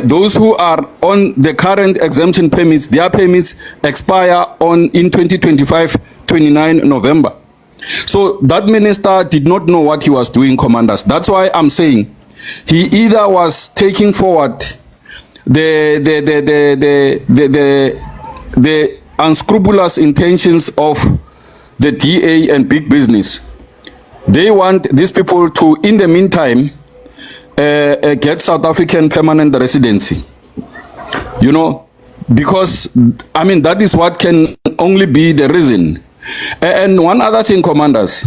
those who are on the current exemption permits, their permits expire in 2025, 29 November. So that minister did not know what he was doing, commanders. That's why I'm saying he either was taking forward the unscrupulous intentions of the DA and big business. They want these people to, in the meantime, get South African permanent residency. You know, because, I mean, that is what can only be the reason. And one other thing, commanders,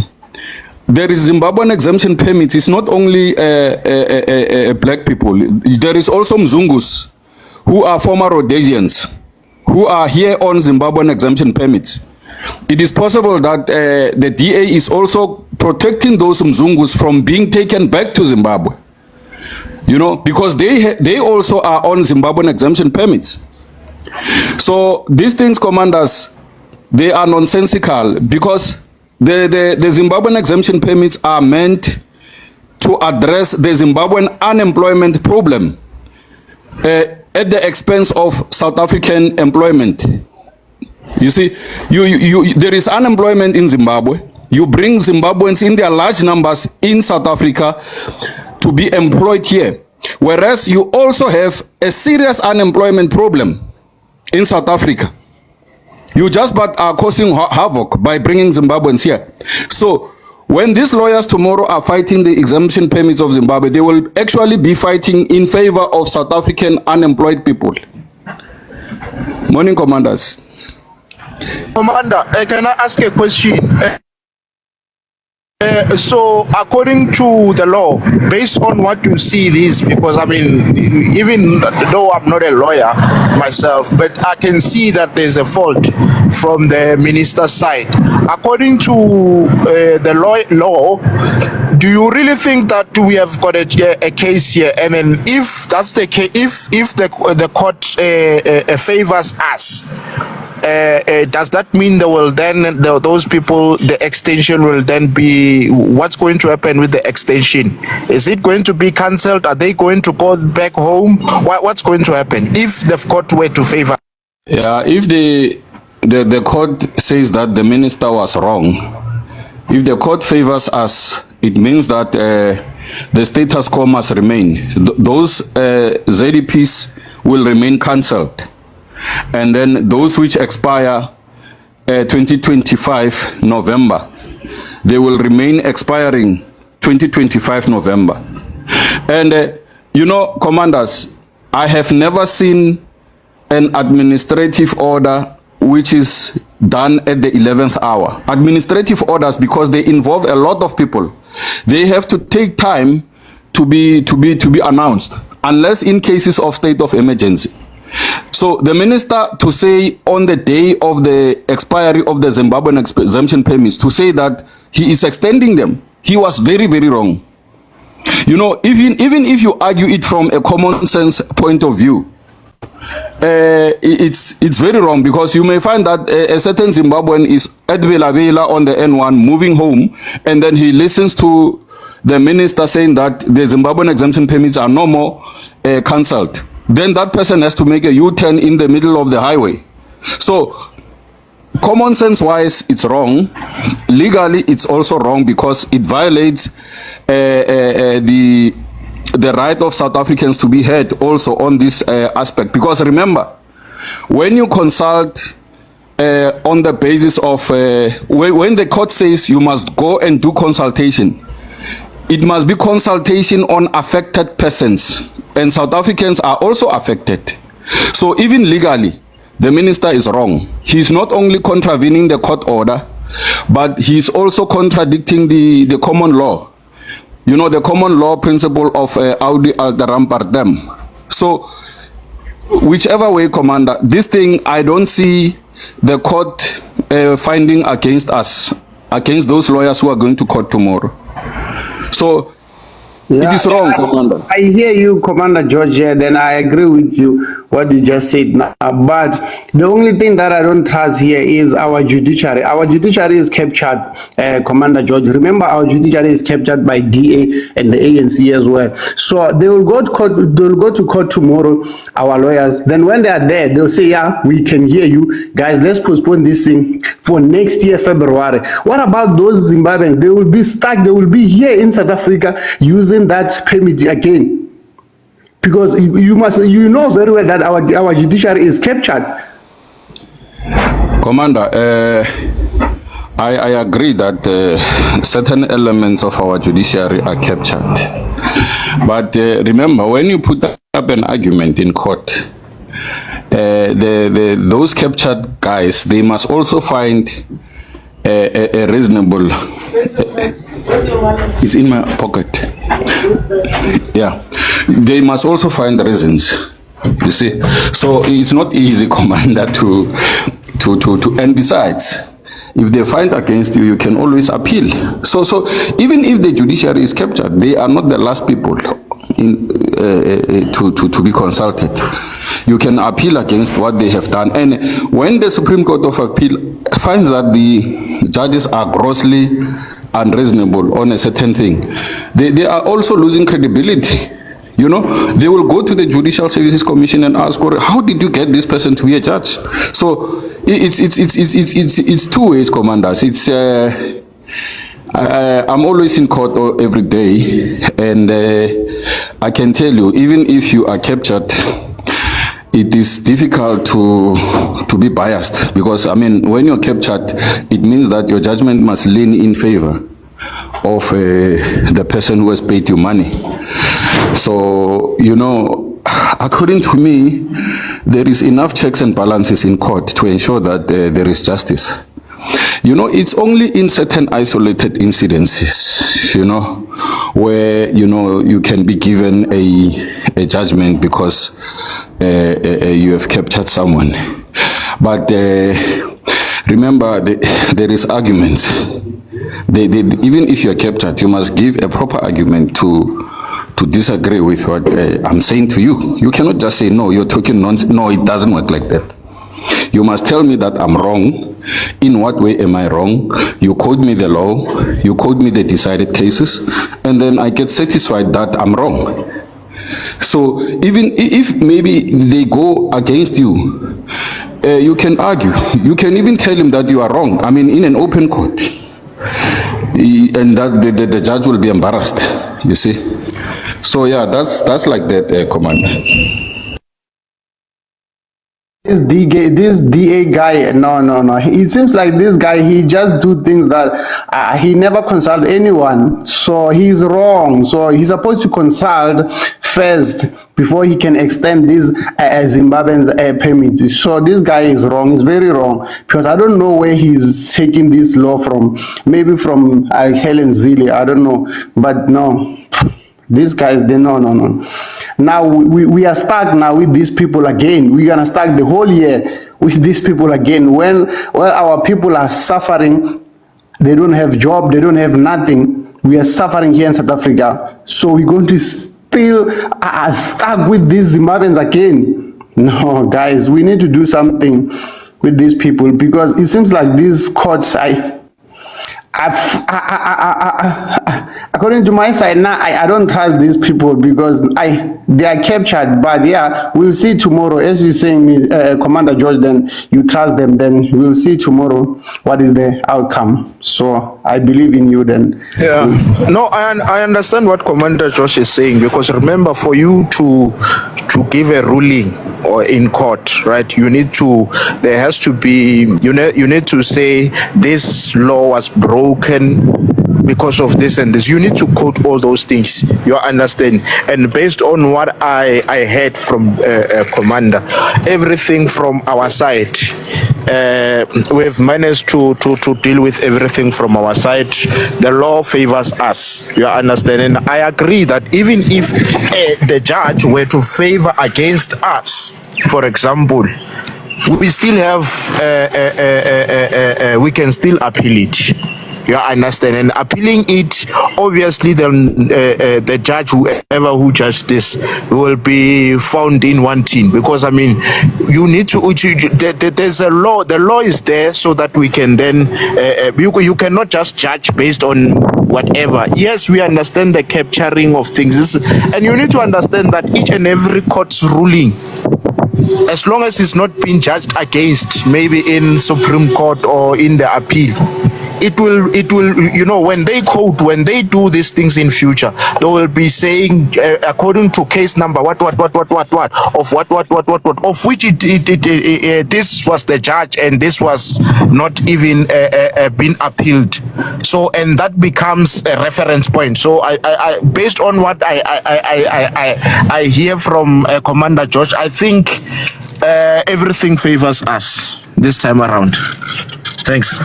there is Zimbabwean exemption permits. It's not only black people. There is also Mzungus, who are former Rhodesians, who are here on Zimbabwean exemption permits. It is possible that the DA is also protecting those Mzungus from being taken back to Zimbabwe. You know, because they also are on Zimbabwean exemption permits. So these things, commanders, they are nonsensical, because the Zimbabwean exemption permits are meant to address the Zimbabwean unemployment problem at the expense of South African employment. You see, there is unemployment in Zimbabwe. You bring Zimbabweans in their large numbers in South Africa to be employed here, whereas you also have a serious unemployment problem in South Africa. You just but are causing havoc by bringing Zimbabweans here. So when these lawyers tomorrow are fighting the exemption permits of Zimbabwe, they will actually be fighting in favor of South African unemployed people. Morning, commanders. Commander, can I ask a question? So according to the law, based on what you see this, because I mean, even though I'm not a lawyer myself, but I can see that there's a fault from the minister's side. According to the law, do you really think that we have got a case here? And then if that's the case, if the court favors us, does that mean they will then, those people, the extension will then be, what's going to happen with the extension? Is it going to be cancelled? Are they going to go back home? What's going to happen if the court were to favor? Yeah, if the court says that the minister was wrong, if the court favors us, it means that the status quo must remain. Those ZDPs will remain cancelled. And then those which expire 2025 November, they will remain expiring 2025 November. And you know, commanders, I have never seen an administrative order which is done at the 11th hour. Administrative orders, because they involve a lot of people, they have to take time to be announced, unless in cases of state of emergency. So the minister to say on the day of the expiry of the Zimbabwean exemption permits, to say that he is extending them, he was very, very wrong. You know, even if you argue it from a common sense point of view, it's very wrong, because you may find that a certain Zimbabwean is at Vela Vela on the N1 moving home, and then he listens to the minister saying that the Zimbabwean exemption permits are no more cancelled. Then that person has to make a U-turn in the middle of the highway. So common sense wise, it's wrong. Legally, it's also wrong, because it violates the right of South Africans to be heard also on this aspect. Because remember, when you consult on the basis of when the court says you must go and do consultation, it must be consultation on affected persons, and South Africans are also affected. So even legally, the minister is wrong. He's not only contravening the court order, but he's also contradicting the common law. You know, the common law principle of audi alteram partem. So whichever way, commander, this thing, I don't see the court finding against us, against those lawyers who are going to court tomorrow. So It Yeah, is wrong, Commander. I hear you, Commander George. Then I agree with you what you just said now. But the only thing that I don't trust here is our judiciary. Our judiciary is captured, Commander George. Remember, our judiciary is captured by DA and the ANC as well. So they will go to court. They will go to court tomorrow. Our lawyers. Then when they are there, they'll say, "Yeah, we can hear you, guys. Let's postpone this thing for next year, February." What about those Zimbabweans? They will be stuck. They will be here in South Africa using that permit again, because you know very well that our judiciary is captured. Commander, I agree that certain elements of our judiciary are captured. But remember, when you put up an argument in court, those captured guys, they must also find a reasonable... it's in my pocket. Yeah. They must also find reasons, you see. So it's not easy, Commander, and besides, if they find against you, you can always appeal. So even if the judiciary is captured, they are not the last people to be consulted. You can appeal against what they have done. And when the Supreme Court of Appeal finds that the judges are grossly unreasonable on a certain thing, they are also losing credibility. You know, they will go to the Judicial Services Commission and ask, how did you get this person to be a judge? So it's two ways, commanders. It's I'm always in court every day, and I can tell you, even if you are captured, it is difficult to be biased, because I mean, when you're captured, it means that your judgment must lean in favor of the person who has paid you money. So, you know, according to me, there is enough checks and balances in court to ensure that there is justice. You know, it's only in certain isolated incidences, you know, where, you know, you can be given a judgment because you have captured someone. But remember, there is arguments. Even if you are captured, you must give a proper argument to disagree with what I'm saying to you. You cannot just say, no, you're talking nonsense. No, it doesn't work like that. You must tell me that I'm wrong. In what way am I wrong? You quote me the law, you quote me the decided cases, and then I get satisfied that I'm wrong. So even if maybe they go against you, you can argue. You can even tell him that you are wrong. I mean, in an open court. And that the judge will be embarrassed, you see. So yeah, that's like that, Commander. This DA guy, no. It seems like this guy, he just do things that he never consult anyone. So he's wrong. So he's supposed to consult first before he can extend this Zimbabwean permit. So this guy is wrong. He's very wrong, because I don't know where he's taking this law from. Maybe from Helen Zille, I don't know. But no, these guys, they no. Now we are stuck now with these people again. We're gonna start the whole year with these people again. When our people are suffering, they don't have job, they don't have nothing. We are suffering here in South Africa. So we're going to still stuck with these Zimbabweans again. No, guys, we need to do something with these people, because it seems like these courts, according to my side now, I don't trust these people, because they are captured. But yeah, we'll see tomorrow. As you're saying, Commander George, then you trust them, then we'll see tomorrow what is the outcome. So I believe in you then. Yeah, no, I understand what Commander George is saying, because remember, for you to give a ruling or in court, right, you need to, there has to be, you need to say this law was broken because of this and this. You need to quote all those things, you understand. And based on what I heard from Commander, everything from our side, we've managed to deal with everything from our side. The law favors us, you understand. And I agree that even if the judge were to favor against us, for example, we still have we can still appeal it. You understand? And appealing it, obviously, the judge, whoever who judged this, will be found in wanting. Because I mean, you need to. There's a law. The law is there so that we can then. You cannot just judge based on whatever. Yes, we understand the capturing of things, and you need to understand that each and every court's ruling, as long as it's not being judged against, maybe in Supreme Court or in the appeal, it will, you know, when they do these things in future, they will be saying, according to case number, of which this was the judge and this was not even been appealed. So, and that becomes a reference point. So I based on what I hear from Commander George, I think everything favors us this time around. Thanks.